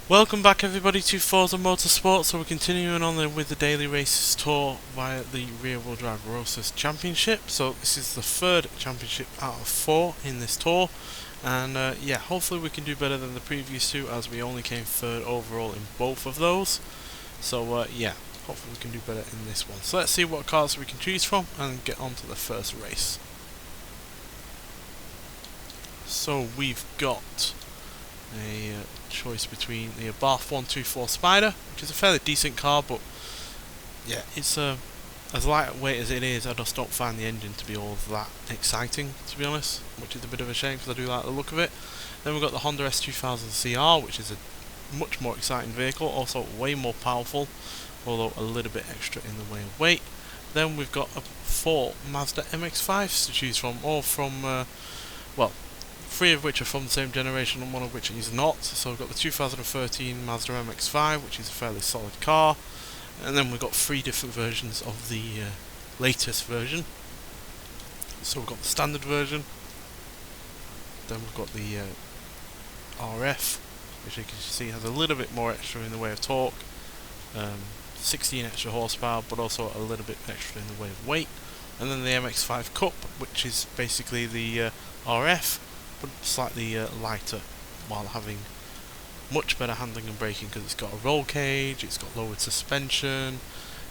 Welcome back everybody to Forza Motorsport. So we're continuing on with the daily races tour via the rear-wheel drive Roadsters Championship. So this is the third championship out of 4 in this tour, and yeah, hopefully we can do better than the previous two, as we only came third overall in both of those. So yeah, hopefully we can do better in this one. So let's see what cars we can choose from and get on to the first race. So we've got a choice between the Bath 124 Spider, which is a fairly decent car, but yeah, it's as lightweight as it is, I just don't find the engine to be all that exciting, to be honest, which is a bit of a shame because I do like the look of it. Then we've got the Honda S2000 CR, which is a much more exciting vehicle, also way more powerful, although a little bit extra in the way of weight. Then we've got 4 Mazda MX-5s to choose from, all from, well, 3 of which are from the same generation and 1 of which is not. So we've got the 2013 Mazda MX-5, which is a fairly solid car, and then we've got 3 different versions of the latest version. So we've got the standard version, then we've got the RF, which you can see has a little bit more extra in the way of torque, 16 extra horsepower, but also a little bit extra in the way of weight. And then the MX-5 Cup, which is basically the RF, but slightly lighter, while having much better handling and braking because it's got a roll cage, it's got lowered suspension,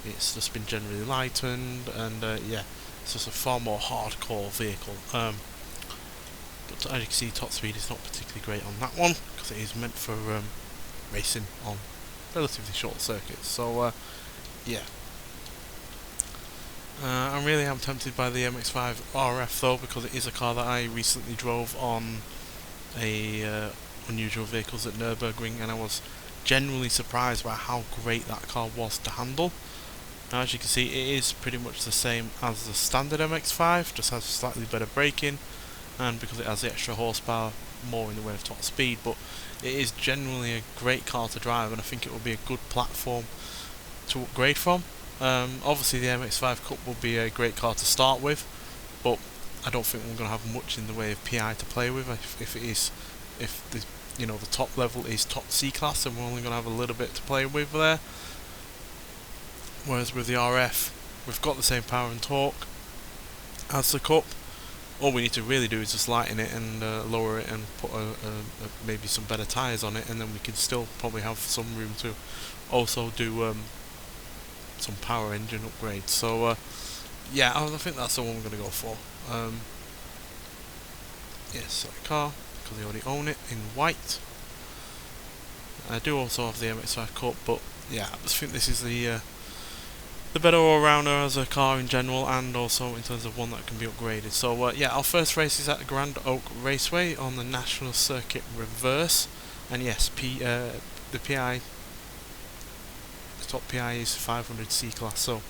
it's just been generally lightened, and yeah, it's just a far more hardcore vehicle. But as you can see, top speed is not particularly great on that one because it is meant for racing on relatively short circuits. So yeah. I really am tempted by the MX-5 RF though, because it is a car that I recently drove on a unusual vehicles at Nürburgring, and I was genuinely surprised by how great that car was to handle. Now, as you can see, it is pretty much the same as the standard MX-5, just has slightly better braking, and because it has the extra horsepower, more in the way of top speed, but it is genuinely a great car to drive, and I think it will be a good platform to upgrade from. Obviously the MX-5 Cup will be a great car to start with, but I don't think we're going to have much in the way of PI to play with. If the top level is top C class, then we're only going to have a little bit to play with there. Whereas with the RF, we've got the same power and torque as the Cup. All we need to really do is just lighten it and lower it and put maybe some better tyres on it, and then we can still probably have some room to also do some power engine upgrades. So yeah, I think that's the one we're going to go for. Yes, select car, because I already own it in white. I do also have the MX-5 Cup, but yeah, I just think this is the better all-rounder as a car in general, and also in terms of one that can be upgraded. So yeah, our first race is at the Grand Oak Raceway on the National Circuit Reverse, and yes, the PI, the top PI is 500 C class, so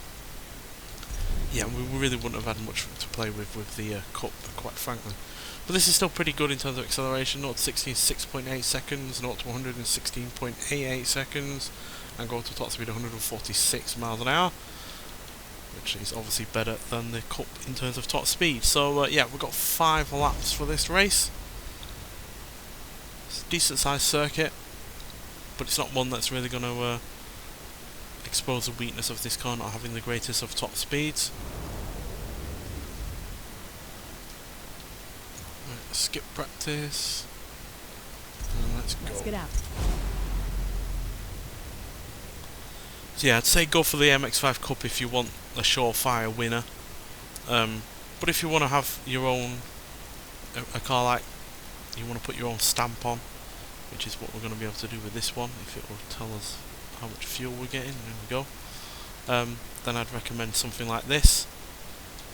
yeah, we really wouldn't have had much to play with the Cup, quite frankly. But this is still pretty good in terms of acceleration. 0 to 60 in 6.8 seconds, 0 to 100 in 16.88 seconds, and go to top speed 146 miles an hour, which is obviously better than the Cup in terms of top speed. So yeah, we've got 5 laps for this race. It's a decent sized circuit, but it's not one that's really going to expose the weakness of this car not having the greatest of top speeds. Right, skip practice, and let's go. Let's get out. So yeah, I'd say go for the MX-5 Cup if you want a surefire winner. But if you want to have your own, a car like, you want to put your own stamp on, which is what we're going to be able to do with this one, if it will tell us how much fuel we're getting, there we go. Then I'd recommend something like this,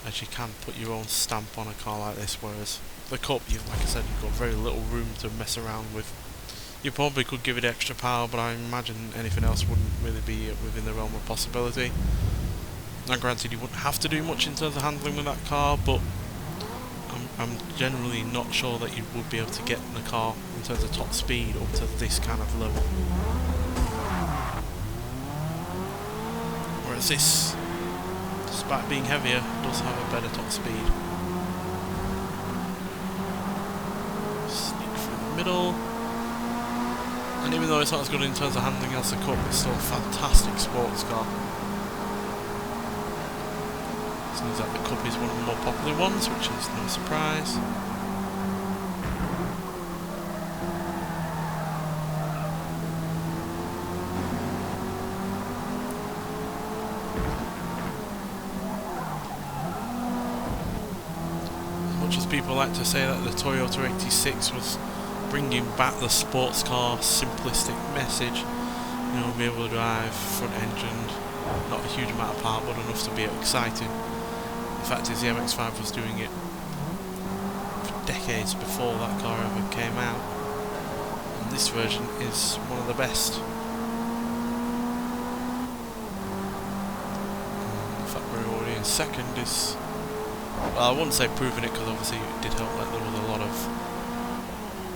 as you can put your own stamp on a car like this, whereas the Cup, like I said, you've got very little room to mess around with. You probably could give it extra power, but I imagine anything else wouldn't really be within the realm of possibility. Now granted, you wouldn't have to do much in terms of handling with that car, but I'm generally not sure that you would be able to get the car in terms of top speed up to this kind of level. Whereas this, despite being heavier, does have a better top speed. Sneak through the middle. And even though it's not as good in terms of handling as the Cup, it's still a fantastic sports car. Seems like the Cup is one of the more popular ones, which is no surprise. As much as people like to say that the Toyota 86 was bringing back the sports car simplistic message, you know, be able to drive front engined, not a huge amount of power but enough to be exciting. The fact is the MX-5 was doing it for decades before that car ever came out, and this version is one of the best. And the fact we're already in second is, well, I wouldn't say proving it, because obviously it did help that there was a lot of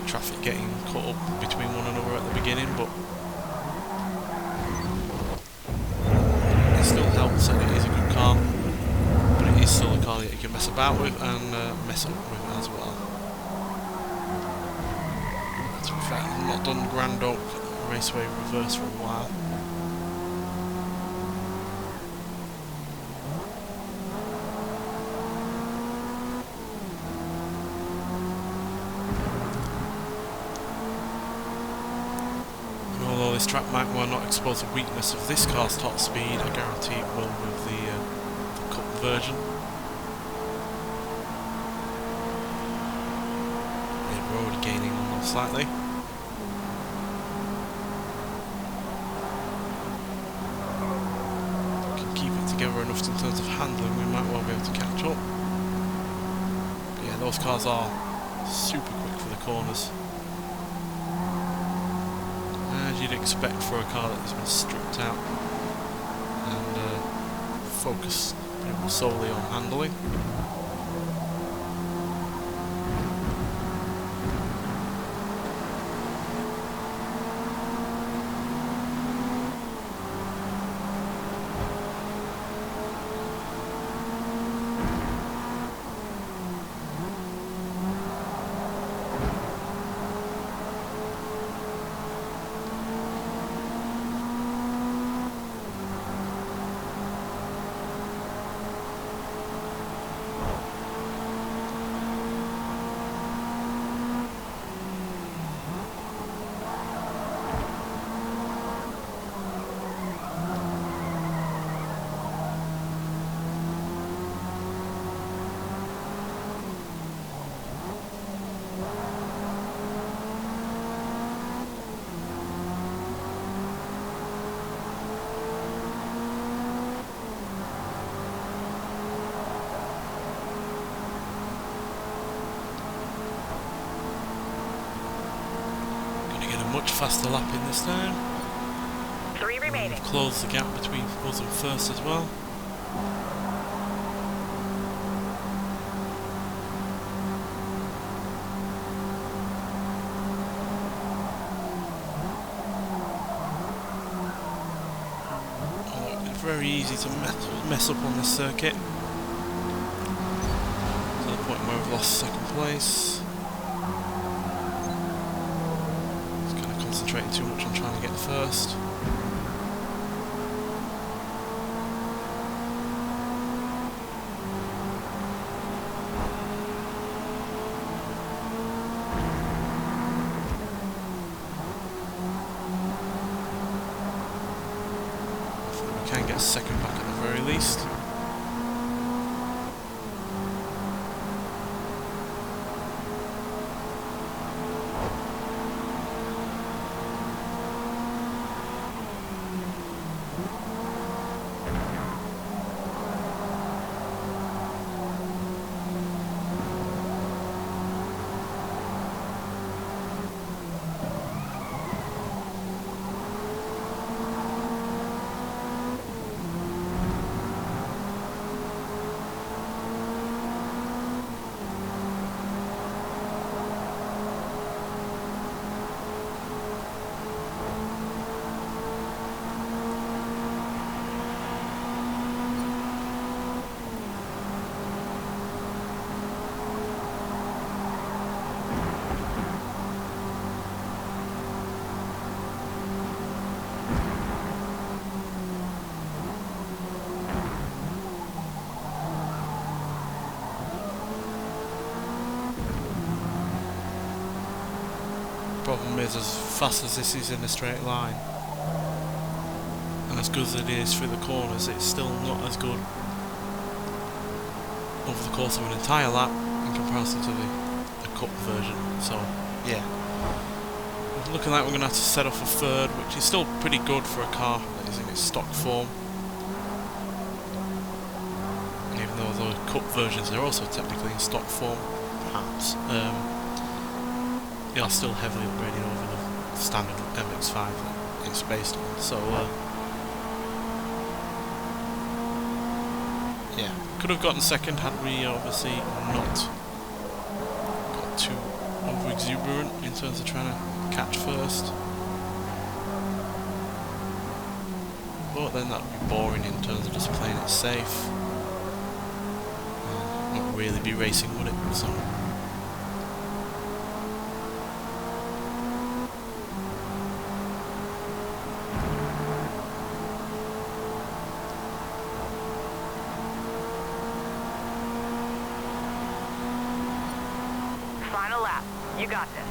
traffic getting caught up between one another at the beginning, but it still helps, and it is a good car. It's still a car that you can mess about with and mess up with as well. To be fair, I've not done Grand Oak Raceway reverse for a while. And although this track might well not expose the weakness of this car's top speed, I guarantee it will with the Cup version. We're already gaining on them slightly. If we can keep it together enough in terms of handling, we might well be able to catch up. But yeah, those cars are super quick for the corners, as you'd expect for a car that has been stripped out and focused solely on handling. Much faster lapping this time. 3 remaining. We've closed the gap between us and first as well. It's very easy to mess up on this circuit, to the point where we've lost second place. Concentrating too much on trying to get first. We can get second back at the very least. problem is, as fast as this is in a straight line, and as good as it is through the corners, it's still not as good over the course of an entire lap in comparison to the Cup version. So yeah, it's looking like we're going to have to set off a third, which is still pretty good for a car that is in its stock form. And even though the Cup versions are also technically in stock form, perhaps, they are still heavily upgraded over the standard MX-5 that it's based on. So yeah, could have gotten second had we obviously not got too over exuberant in terms of trying to catch first. But then that would be boring in terms of just playing it safe. Not really be racing, would it? So Final lap. You got this.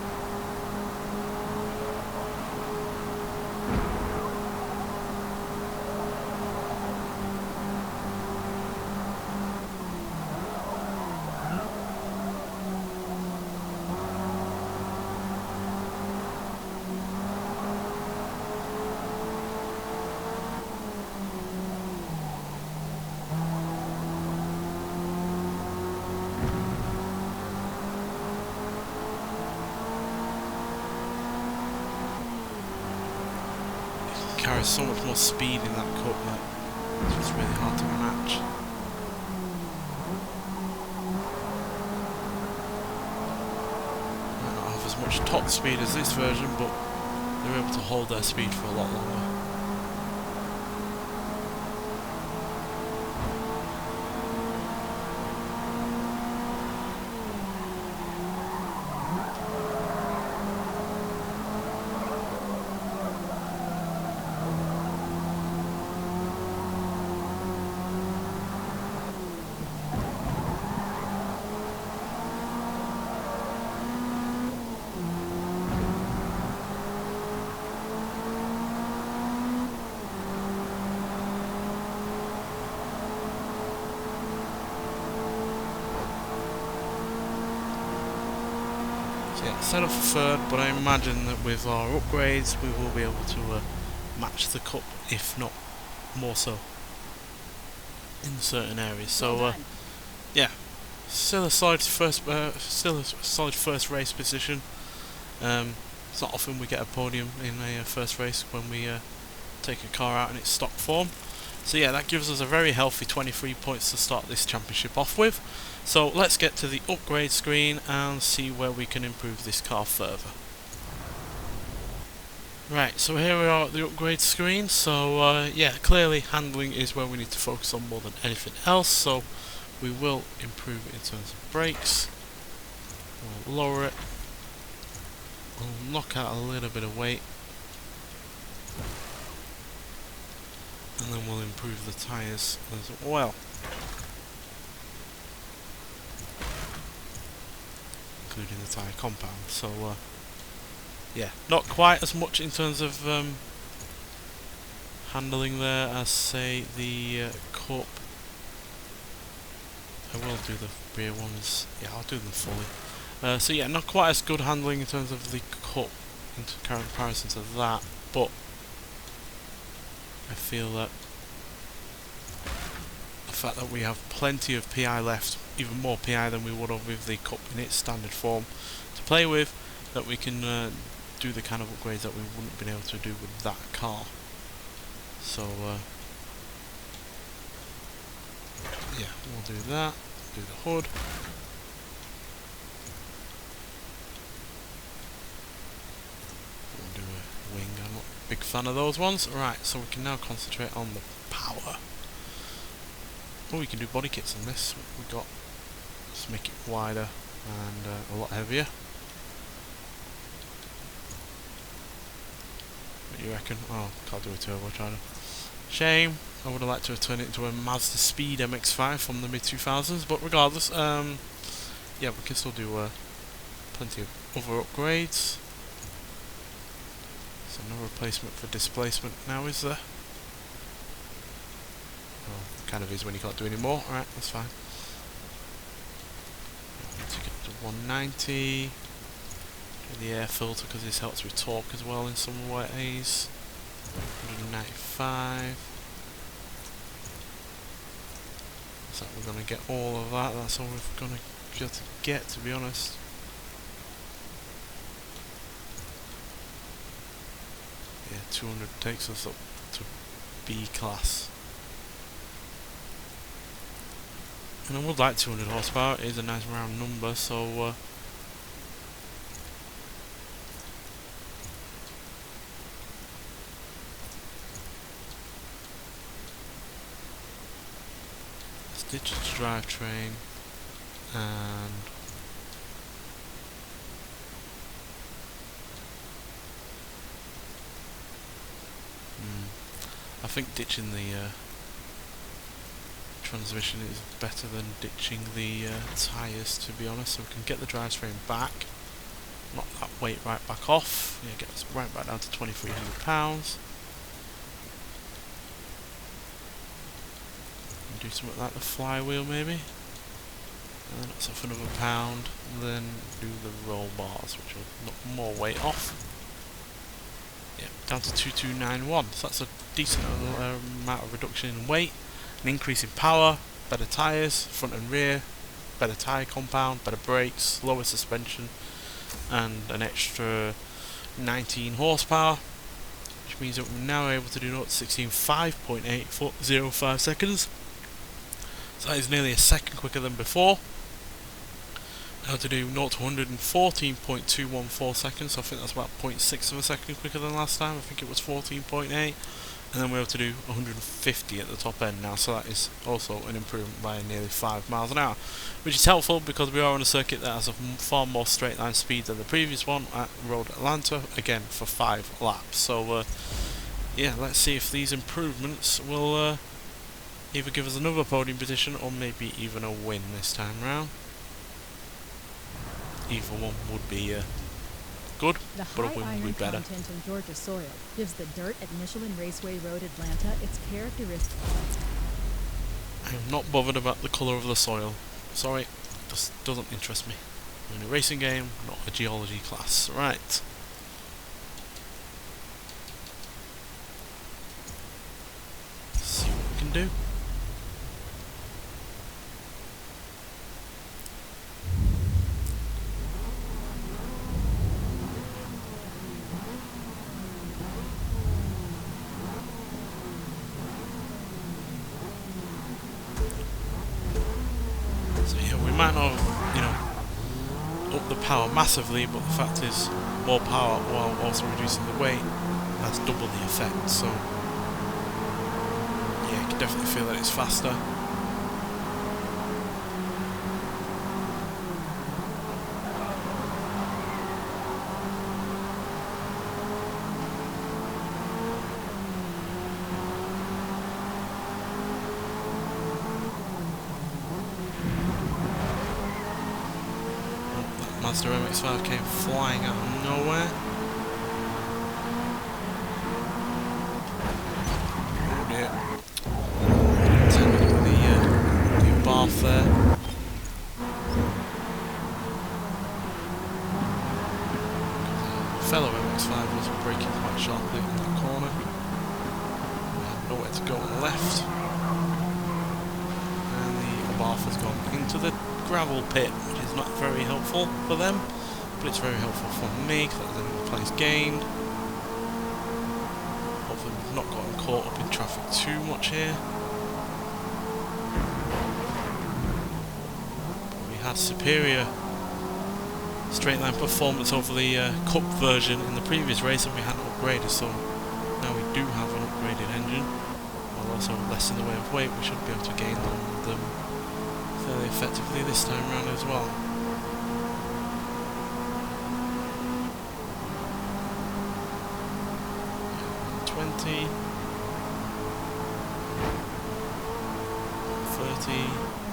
carries so much more speed in that Cup that it's just really hard to match. Might not have as much top speed as this version, but they're able to hold their speed for a lot longer. Yeah, set off a third, but I imagine that with our upgrades we will be able to match the Cup, if not more so, in certain areas. So yeah, still a solid first race position. It's not often we get a podium in a first race when we take a car out in its stock form. So yeah, that gives us a very healthy 23 points to start this championship off with. So let's get to the upgrade screen and see where we can improve this car further. Right, so here we are at the upgrade screen. So yeah, clearly handling is where we need to focus on more than anything else. So we will improve it in terms of brakes. We'll lower it. We'll knock out a little bit of weight. And then we'll improve the tyres as well, including the tyre compound. So yeah, not quite as much in terms of handling there as say the Cup. I will do the rear ones, yeah, I'll do them fully. So yeah, not quite as good handling in terms of the Cup in comparison to that, but I feel that the fact that we have plenty of PI left, even more PI than we would have with the Cup in its standard form to play with, that we can do the kind of upgrades that we wouldn't have been able to do with that car. So yeah, we'll do that, do the hood. We'll do a wing, I'm not a big fan of those ones. Right, so we can now concentrate on the power. Oh, we can do body kits on this. We've got, let's make it wider and a lot heavier. What do you reckon? Oh, can't do a turbocharger. Shame. I would have liked to have turned it into a Mazda Speed MX-5 from the mid-2000s, but regardless, yeah, we can still do plenty of other upgrades. So no replacement for displacement now, is there? Well, kind of is when you can't do any more. Alright, that's fine. To get to 190. Do the air filter because this helps with torque as well in some ways. 195. So we're going to get all of that. That's all we're going to be able to get, to be honest. Yeah, 200 takes us up to B class. And I would like 200 horsepower. It is a nice round number, so let's ditch the drivetrain and I think ditching the transmission is better than ditching the tyres, to be honest, so we can get the drivetrain back, knock that weight right back off, yeah, get us right back down to £2,300. And do something like the flywheel maybe, and then that's off another £1, and then do the roll bars, which will knock more weight off. Yeah, down to 2291, so that's a decent amount of reduction in weight, an increase in power, better tyres, front and rear, better tyre compound, better brakes, lower suspension, and an extra 19 horsepower, which means that we're now able to do 0 to 16 5.805 seconds. So that is nearly a second quicker than before. Now to do 0 to 114.214 seconds, so I think that's about 0.6 of a second quicker than last time. I think it was 14.8. And then we're able to do 150 at the top end now, so that is also an improvement by nearly 5 miles an hour, which is helpful because we are on a circuit that has a far more straight line speed than the previous one at Road Atlanta, again for 5 laps. So yeah, let's see if these improvements will either give us another podium position or maybe even a win this time round. Either one would be good, but a win would be better. The high iron content in Georgia soil gives the dirt at Michelin Raceway Road Atlanta its characteristic. I'm not bothered about the colour of the soil. Sorry, just doesn't interest me. I'm in a racing game, not a geology class. Right. Let's see what we can do. Might not, up the power massively, but the fact is, more power while also reducing the weight has double the effect. So, yeah, you can definitely feel that it's faster. Mazda MX-5 came flying out of nowhere. Oh dear. Attending the new bath there. Fellow MX-5 was braking quite sharply in that corner. We had nowhere to go on the left. And the bath has gone into the gravel pit, which is not very helpful for them, but it's very helpful for me because that's another place gained. Hopefully we've not gotten caught up in traffic too much here. But we had superior straight line performance over the Cup version in the previous race, and we hadn't upgraded, so now we do have an upgraded engine, while also less in the way of weight. We should be able to gain on them fairly effectively this time around as well. Yeah, 20, 30,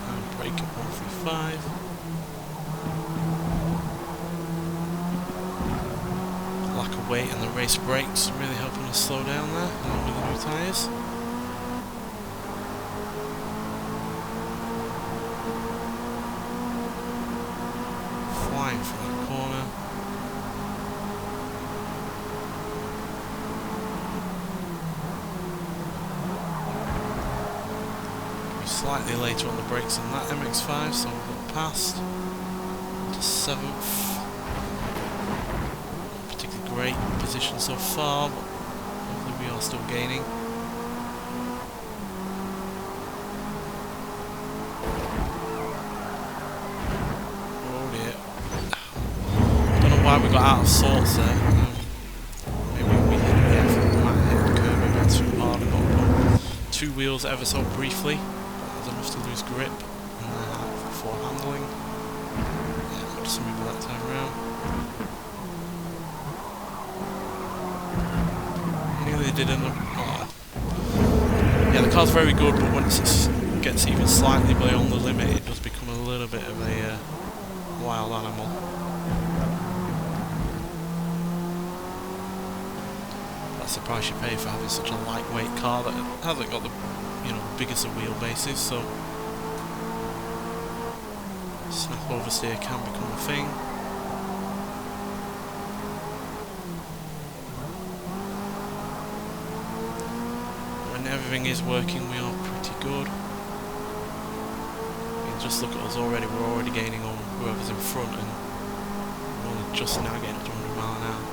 and brake at 135. Lack of weight and the race brakes really helping us slow down there, along with the new tyres. Flying from that corner. Slightly later on the brakes than that MX-5, so we've got past to 7th. Not particularly great position so far, but hopefully we are still gaining. Oh dear. Don't know why we got out of sorts there. Maybe we might hit the curb a bit too hard and got two wheels ever so briefly. Enough to lose grip before handling. Yeah, got to move that time around. Nearly did end up. Oh. Yeah, the car's very good, but once it gets even slightly beyond the limit, it does become a little bit of a wild animal. That's the price you pay for having such a lightweight car that hasn't got the biggest of wheelbases, so snap oversteer can become a thing. When everything is working, we are pretty good. I mean, just look at us already, we're already gaining on whoever's in front, and we're only just now getting up to 100 miles an hour.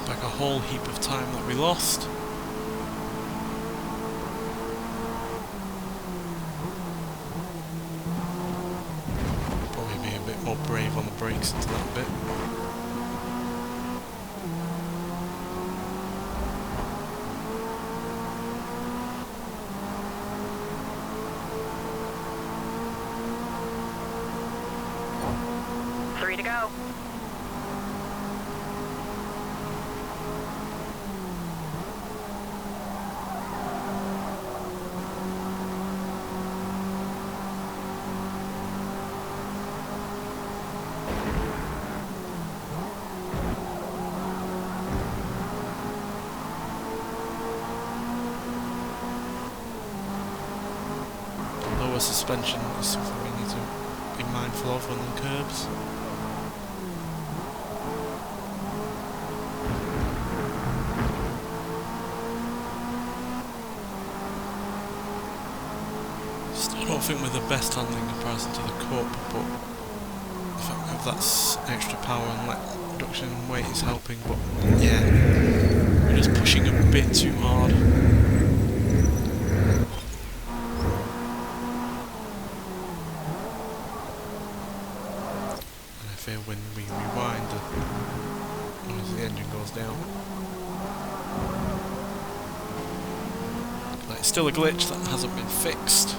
Back a whole heap of time that we lost. Probably be a bit more brave on the brakes into that bit. Three to go. Suspension is something we need to be mindful of on the curbs. Still don't think we're the best handling in comparison to the Cup, but the fact we have that extra power and reduction in weight is helping, but yeah, we're just pushing a bit too hard. When we rewind, as the engine goes down. But it's still a glitch that hasn't been fixed.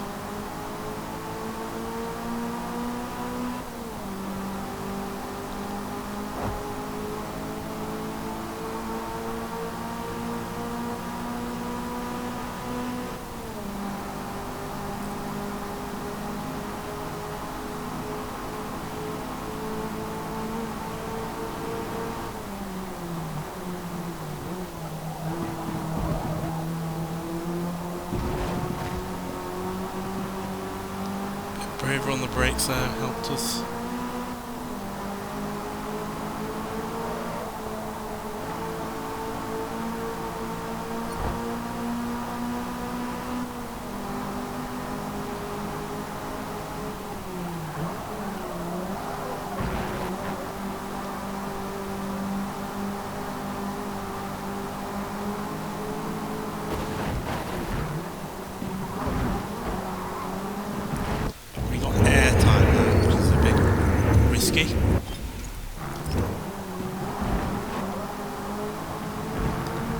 Braver on the brakes there helped us.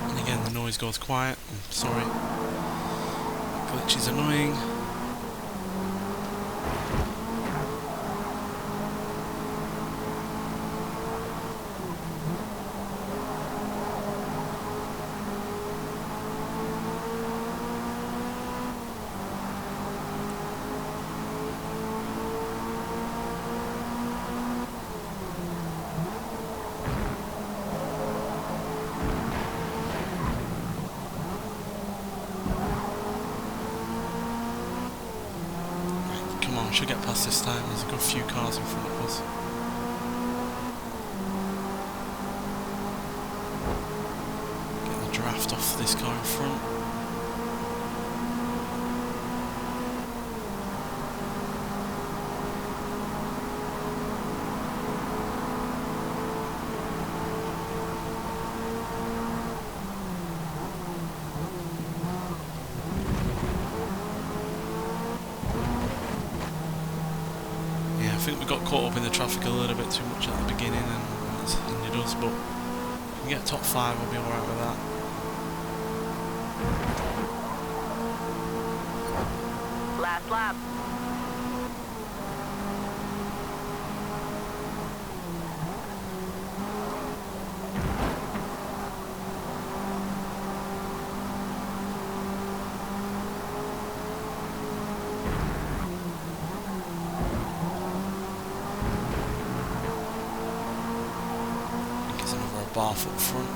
And again the noise goes quiet, I'm sorry. That glitch is annoying. should get past this time. There's a good few cars in front of us. Get the draft off this car in front. I think we got caught up in the traffic a little bit too much at the beginning, and it's ended us, but if we get top 5 we'll be alright with that. Last lap. Bath up front.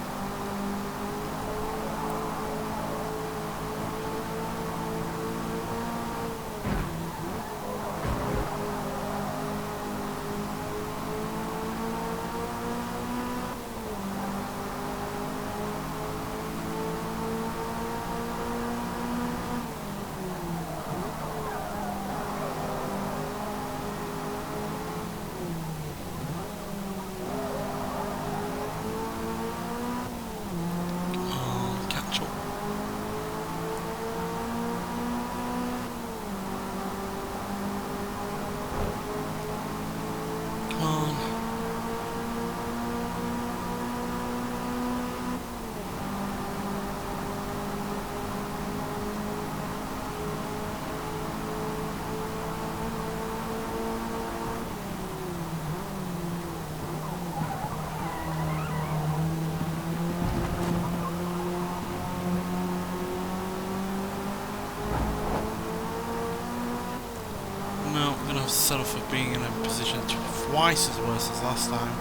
Settle for being in a position twice as worse as last time.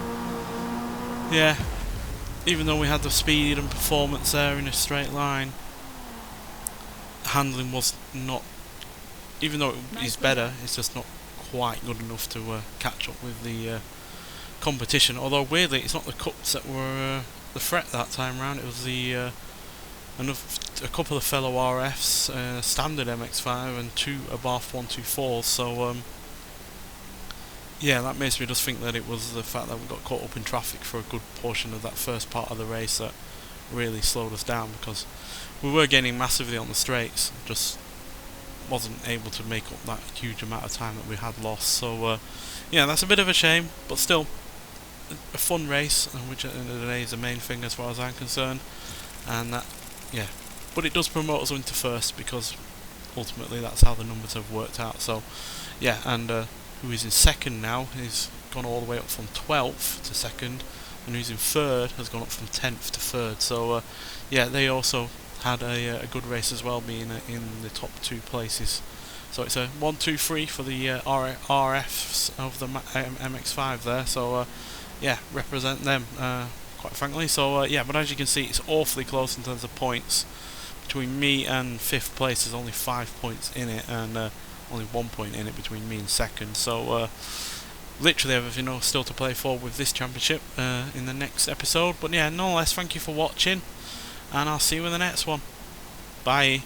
Yeah, even though we had the speed and performance there in a straight line, handling was not, even though it is better, it's just not quite good enough to catch up with the competition. Although weirdly, it's not the cups that were the threat that time round, it was the a couple of fellow RFs, standard MX-5 and 2 Abarth 124s, so yeah, that makes me just think that it was the fact that we got caught up in traffic for a good portion of that first part of the race that really slowed us down, because we were gaining massively on the straights, just wasn't able to make up that huge amount of time that we had lost. So yeah, that's a bit of a shame, but still a fun race, which at the end of the day is the main thing as far as I'm concerned. And that, yeah, but it does promote us into first, because ultimately that's how the numbers have worked out. So yeah, and who is in second now is gone all the way up from 12th to second, and who's in third has gone up from 10th to third. So yeah, they also had a good race as well, being in the top 2 places. So it's a 1, 2, 3 for the RFs of the MX-5 there. So yeah, represent them quite frankly. So yeah, but as you can see, it's awfully close in terms of points. Between me and 5th place, there's only 5 points in it, and only 1 point in it between me and second. So literally everything else still to play for with this championship in the next episode. But yeah, nonetheless, thank you for watching, and I'll see you in the next one. Bye.